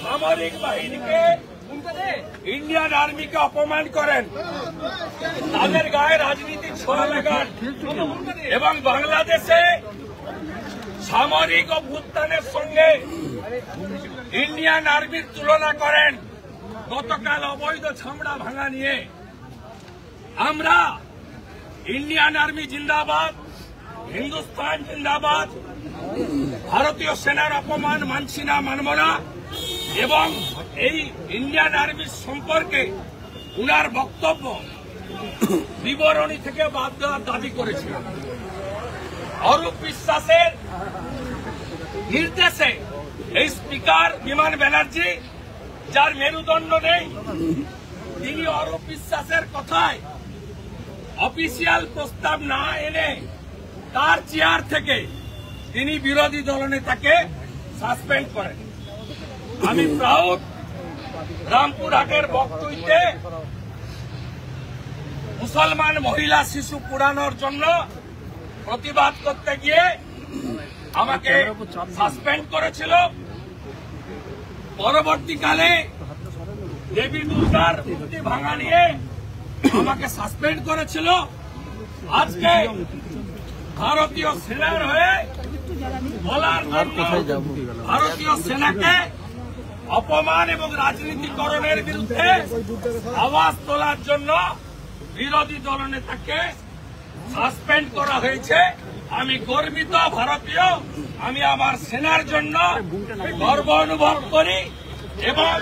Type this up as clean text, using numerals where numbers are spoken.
সামরিক বাহিনীকে ইন্ডিয়ান আর্মিকে অপমান করেন, তাদের গায়ে রাজনীতির ছোঁয়া লাগান এবং বাংলাদেশে সামরিক অভ্যুত্থানের সঙ্গে ইন্ডিয়ান আর্মির তুলনা করেন। গতকাল অবৈধ ছামড়া ভাঙা নিয়ে আমরা ইন্ডিয়ান আর্মি জিন্দাবাদ, হিন্দুস্তান জিন্দাবাদ, ভারতীয় সেনার অপমান মানছি না, মানব না এবং এই ইন্ডিয়ান আর্মির সম্পর্কে উনার বক্তব্য বিবরণী থেকে বাদ দেওয়ার দাবি করেছিল। অরূপ বিশ্বাসের নির্দেশে এই স্পিকার বিমান ব্যানার্জি, যার মেরুদণ্ড নেই, তিনি অরূপ বিশ্বাসের কথায় অফিসিয়াল প্রস্তাব না এনে তার চেয়ার থেকে তিনি বিরোধী দলনেতাকে সাসপেন্ড করেন। আমি প্রাউড, রামপুরহাটের বকটুইতে মুসলমান মহিলা শিশু পুরানোর জন্য প্রতিবাদ করতে গিয়ে আমাকে সাসপেন্ড করেছিল। পরবর্তীকালে দেবী দুর্গার মূর্তি ভাঙা নিয়ে আমাকে সাসপেন্ড করেছিল। আজকে ভারতীয় সেনার হয়ে বলার জন্য ভারতীয় সেনাকে অপমান এবং রাজনীতিকরণের বিরুদ্ধে আওয়াজ তোলার জন্য বিরোধী দলনেতাকে সাসপেন্ড করা হয়েছে। আমি গর্বিত ভারতীয়, আমি আমার সেনার জন্য গর্ব অনুভব করি এবং